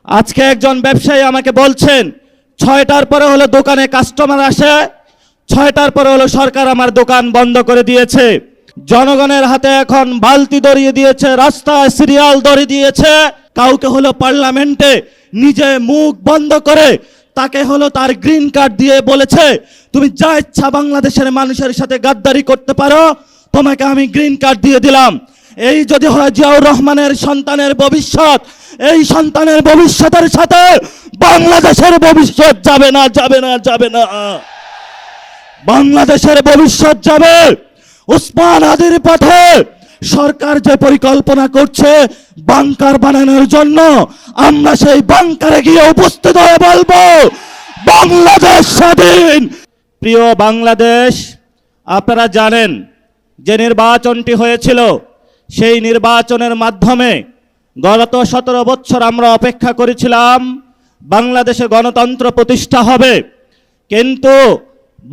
আজকে একজন ব্যবসায়ী আমাকে বলছেন 6টার পরে হলো দোকানে কাস্টমার আসে, 6টার পরে হলো সরকার আমার দোকান বন্ধ করে দিয়েছে। জনগণের হাতে এখন বালতি ধরিয়ে দিয়েছে, রাস্তায় সিরিয়াল ধরিয়ে দিয়েছে। কাউকে হলো পার্লামেন্টে নিজে মুখ বন্ধ করে তাকে হলো তার গ্রিন কার্ড দিয়ে বলেছে তুমি যা ইচ্ছা বাংলাদেশের মানুষের সাথে গাদ্দারি করতে পারো, তোমাকে আমি গ্রিন কার্ড দিয়ে দিলাম। এই যদি হয় জিয়াউর রহমানের সন্তানের ভবিষ্যৎ, এই সন্তানের ভবিষ্যতের সাথে বাংলাদেশের ভবিষ্যৎ যাবে না, যাবে না, যাবে না। বাংলাদেশের ভবিষ্যৎ যাবে উসমান হাদির পথে। সরকার যে পরিকল্পনা করছে বাংকার বানানোর জন্য, আমরা সেই বাংকারে গিয়ে উপস্থিত হয়ে বলবো বাংলাদেশ স্বাধীন। প্রিয় বাংলাদেশ, আপনারা জানেন যে নির্বাচনটি হয়েছিল, সেই নির্বাচনের মাধ্যমে গত 17 বছর আমরা অপেক্ষা করেছিলাম বাংলাদেশে গণতন্ত্র প্রতিষ্ঠা হবে। কিন্তু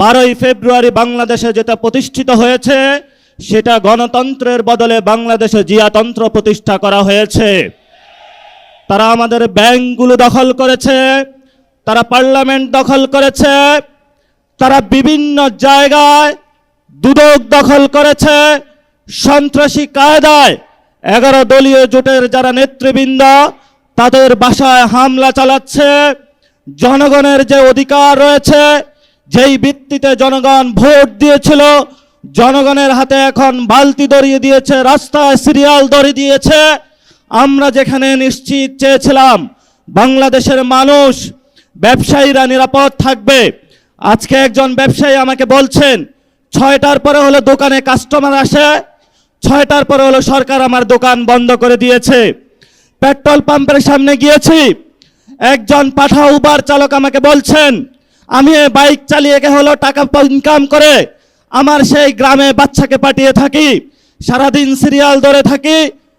12ই ফেব্রুয়ারি বাংলাদেশে যেটা প্রতিষ্ঠিত হয়েছে সেটা গণতন্ত্রের বদলে বাংলাদেশে জিয়াতন্ত্র প্রতিষ্ঠা করা হয়েছে। তারা আমাদের ব্যাংকগুলো দখল করেছে, তারা পার্লামেন্ট দখল করেছে, তারা বিভিন্ন জায়গায় দুদক দখল করেছে। সন্ত্রাসী কায়দায় 11 দলীয় জোটের যারা নেতৃবৃন্দ তাদের বাসায় হামলা চালাচ্ছে। জনগণের যে অধিকার রয়েছে, যেই ভিত্তিতে জনগণ ভোট দিয়েছিল, জনগণের হাতে এখন বালতি ধরিয়ে দিয়েছে, রাস্তায় সিরিয়াল ধরিয়ে দিয়েছে। আমরা যেখানে নিশ্চিত চেয়েছিলাম বাংলাদেশের মানুষ, ব্যবসায়ীরা নিরাপদ থাকবে, আজকে একজন ব্যবসায়ী আমাকে বলছেন 6টার পরে হলো দোকানে কাস্টমার আসে, 6টার পরে হলো সরকার আমার দোকান বন্ধ করে দিয়েছে। পেট্রোল পাম্পের সামনে গিয়েছি, একজন পাঠা উবার চালক আমাকে বলছেন আমি বাইক চালিয়ে হলো টাকা ইনকাম করে আমার সেই গ্রামে বাচ্চাকে পাঠিয়ে থাকি, সারাদিন সিরিয়াল ধরে থাকি।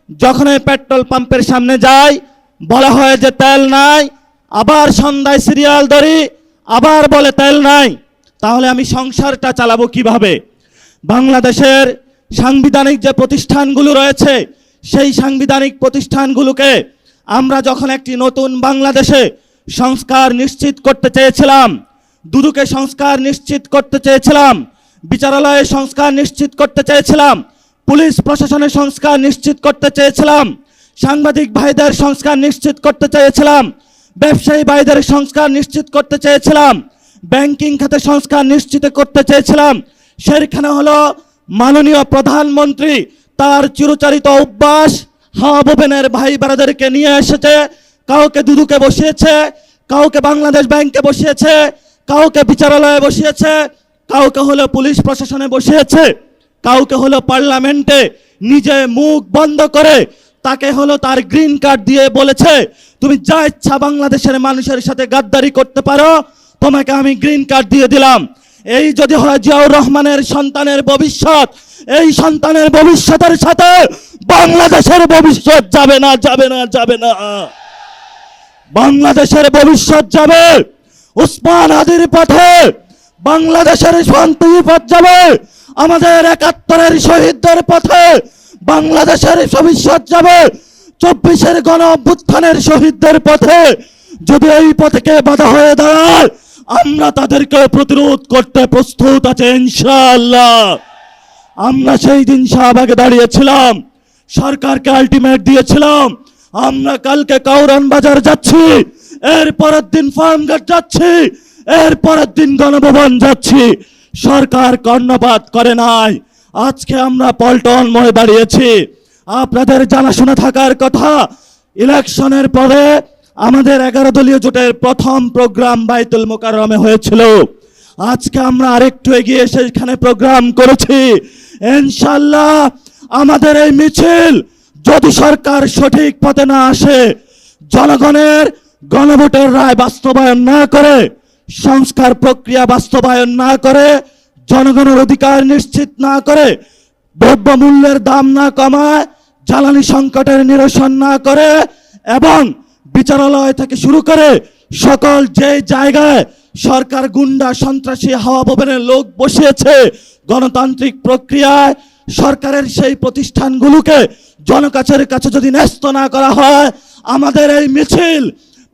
যখন পেট্রোল পাম্পের সামনে যাই বলা হয় যে তেল নাই, আবার সন্ধ্যায় সিরিয়াল ধরি, আবার বলে তেল নাই। তাহলে আমি সংসারটা চালাবো কিভাবে? বাংলাদেশের সাংবিধানিক যে প্রতিষ্ঠানগুলো রয়েছে, সেই সাংবিধানিক প্রতিষ্ঠানগুলোকে আমরা যখন একটি নতুন বাংলাদেশে সংস্কার নিশ্চিত করতে চেয়েছিলাম, দুদকে সংস্কার নিশ্চিত করতে চেয়েছিলাম, বিচারালয়ে সংস্কার নিশ্চিত করতে চেয়েছিলাম, পুলিশ প্রশাসনের সংস্কার নিশ্চিত করতে চেয়েছিলাম, সাংবাদিক ভাইদের সংস্কার নিশ্চিত করতে চেয়েছিলাম, ব্যবসায়ী ভাইদের সংস্কার নিশ্চিত করতে চেয়েছিলাম, ব্যাংকিং খাতে সংস্কার নিশ্চিত করতে চেয়েছিলাম, সেখানে হলো মাননীয় প্রধানমন্ত্রী তার চিরচরিত অভ্যাস হাওয়া ভবনের ভাই বারাদেরকে নিয়ে এসেছে, কাউকে দুদুকে বসিয়েছে, কাউকে বাংলাদেশ ব্যাংকে বসিয়েছে, কাউকে বিচারালয়ে বসিয়েছে, কাউকে হলো পুলিশ প্রশাসনে বসিয়েছে, কাউকে হলো পার্লামেন্টে নিজে মুখ বন্ধ করে তাকে হলো তার গ্রিন কার্ড দিয়ে বলেছে তুমি যা ইচ্ছা বাংলাদেশের মানুষের সাথে গাদ্দারি করতে পারো, তোমাকে আমি গ্রিন কার্ড দিয়ে দিলাম। এই যদি হয় জিয়াউর রহমানের সন্তানের ভবিষ্যৎ, এই সন্তানের ভবিষ্যতের সাথে বাংলাদেশের ভবিষ্যৎ যাবে না, যাবে না, যাবে না। বাংলাদেশের ভবিষ্যৎ যাবে উসমান হাদির পথে, বাংলাদেশের শান্তির পথ যাবে আমাদের 71-এর শহীদদের পথে, বাংলাদেশের ভবিষ্যৎ যাবে 24-এর গণ অভ্যুত্থানের শহীদদের পথে। যদি এই পথকে বাধা হয়ে দাঁড়ায় আমরা তাদেরকে প্রতিরোধ করতে প্রস্তুত আছে ইনশাআল্লাহ। আমরা সেই দিন শাহবাগে দাঁড়িয়েছিলাম, সরকারকে আলটিমেট দিয়েছিলাম আমরা কালকে কাউরান বাজার যাচ্ছি, এর পরের দিন ফার্মগেট যাচ্ছি, এর পরের দিন গণভবন যাচ্ছি। সরকার কর্ণপাত করে নাই। আজকে আমরা পল্টন মোড়ে দাঁড়িয়েছি। আপনাদের জানাশোনা থাকার কথা, ইলেকশনের পরে আমাদের 11 দলীয় জোটের প্রথম প্রোগ্রাম বাইতুল মোকাররমে হয়েছিল। আজকে আমরা আরেকটু এগিয়ে সেখানে প্রোগ্রাম করেছি। ইনশাআল্লাহ আমাদের এই মিছিল যদি সরকার সঠিক পথে না আসে, জনগণের গণভোটের রায় বাস্তবায়ন না করে, সংস্কার প্রক্রিয়া বাস্তবায়ন না করে, জনগণের অধিকার নিশ্চিত না করে, দ্রব্যমূল্যের দাম না কমায়, জ্বালানি সংকটের নিরসন না করে এবং বিচারালয় থেকে শুরু করে সকল যে জায়গায় সরকার গুন্ডা সন্ত্রাসী হাওয়া ভবনের লোক বসিয়েছে, গণতান্ত্রিক প্রক্রিয়ায় সরকারের সেই প্রতিষ্ঠানগুলোকে জনগণের কাছে যদি ন্যস্ত না করা হয়, আমাদের এই মিছিল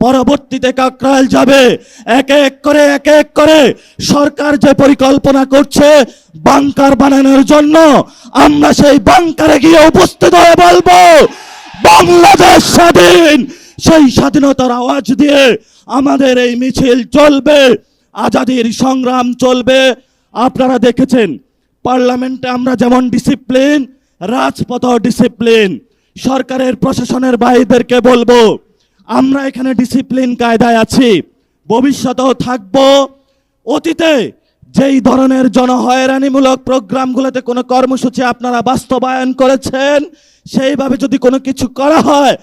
পরবর্তীতে কাকরাইল যাবে। এক এক করে সরকার যে পরিকল্পনা করছে বাংকার বানানোর জন্য, আমরা সেই বাংকারে গিয়ে উপস্থিত হয়ে বলবো বাংলাদেশ স্বাধীন। সেই স্বাধীনতার আওয়াজ দিয়ে আমাদের এই মিছিল চলবে, আজাদির সংগ্রাম চলবে। আপনারা দেখেছেন পার্লামেন্টে আমরা যেমন ডিসিপ্লিন, রাজপথ ডিসিপ্লিন। সরকারের প্রশাসনের ভাইদেরকে বলবো আমরা এখানে ডিসিপ্লিন কায়দায় আছি, ভবিষ্যতেও থাকবো। অতীতে যেই ধরনের জনহয়রানিমূলক প্রোগ্রামগুলোতে কোনো কর্মসূচি আপনারা বাস্তবায়ন করেছেন, সেইভাবে যদি কোনো কিছু করা হয়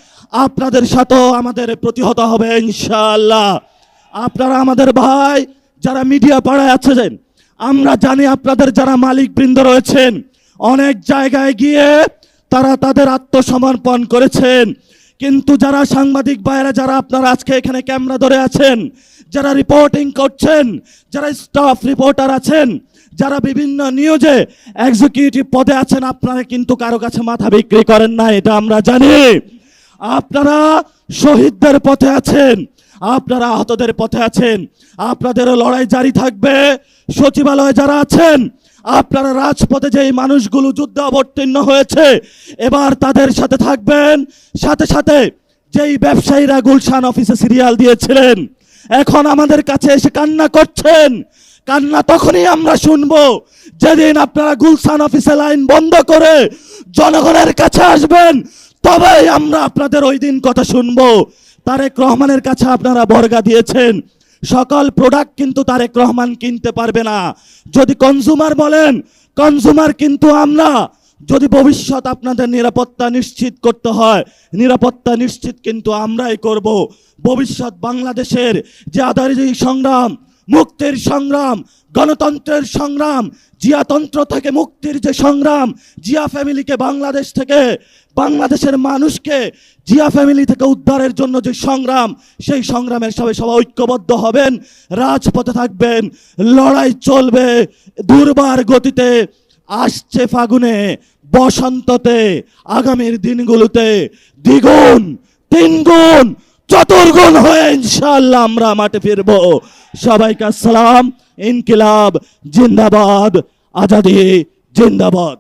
আপনাদের সাথেও আমাদের প্রতিহত হবে ইনশাআল্লাহ। আপনারা আমাদের ভাই যারা মিডিয়া পাড়ায় আছেন, আমরা জানি আপনাদের যারা মালিকবৃন্দ রয়েছেন অনেক জায়গায় গিয়ে তারা তাদের আত্মসমর্পণ করেছেন, কিন্তু যারা সাংবাদিক ভাইরা যারা আপনারা আজকে এখানে ক্যামেরা ধরে আছেন, যারা রিপোর্টিং করছেন, যারা স্টাফ রিপোর্টার আছেন, যারা বিভিন্ন নিউজে এক্সিকিউটিভ পদে আছেন, আপনারা কিন্তু কারো কাছে মাথা বিক্রি করেন না, এটা আমরা জানি। আপনারা শহীদদের পথে আছেন, আপনারা আহতদের পথে আছেন, আপনাদেরও লড়াই জারি থাকবে। সচিবালয়ে যারা আছেন, আপনারা রাজপথে যেই মানুষগুলো যুদ্ধে অবতীর্ণ হয়েছে এবার তাদের সাথে থাকবেন। সাথে সাথে যেই ব্যবসায়ীরা গুলশান অফিসে সিরিয়াল দিয়েছিলেন এখন আমাদের কাছে এসে কান্না করছেন, কান্না তখনই আমরা শুনবো যেদিন আপনারা গুলশান অফিসে লাইন বন্ধ করে জনগণের কাছে আসবেন, তবেই আমরা আপনাদের ওই দিন কথা শুনবো। তারেক রহমানের কাছে আপনারা বর্গা দিয়েছেন, সকল প্রোডাক্ট কিন্তু তারেক রহমান কিনতে পারবে না। যদি কনজুমার বলেন, কনজুমার কিন্তু আমরা। যদি ভবিষ্যৎ আপনাদের নিরাপত্তা নিশ্চিত করতে হয়, নিরাপত্তা নিশ্চিত কিন্তু আমরাই করব। ভবিষ্যৎ বাংলাদেশের যে আজাদী সংগ্রাম, মুক্তির সংগ্রাম, গণতন্ত্রের সংগ্রাম, জিয়াতন্ত্র থেকে মুক্তির যে সংগ্রাম, জিয়া ফ্যামিলিকে বাংলাদেশ থেকে, বাংলাদেশের মানুষকে জিয়া ফ্যামিলি থেকে উদ্ধারের জন্য যে সংগ্রাম, সেই সংগ্রামের সবাই ঐক্যবদ্ধ হবেন, রাজপথে থাকবেন, লড়াই চলবে দুর্বার গতিতে। আসছে ফাগুনে, বসন্ততে, আগামীর দিনগুলোতে দ্বিগুণ, তিনগুণ, চতুর্গুণ হয়ে ইনশাআল্লাহ আমরা মাঠে ফিরবো। সবাইকে আসসালাম। ইনকিলাব জিন্দাবাদ, আজাদি জিন্দাবাদ।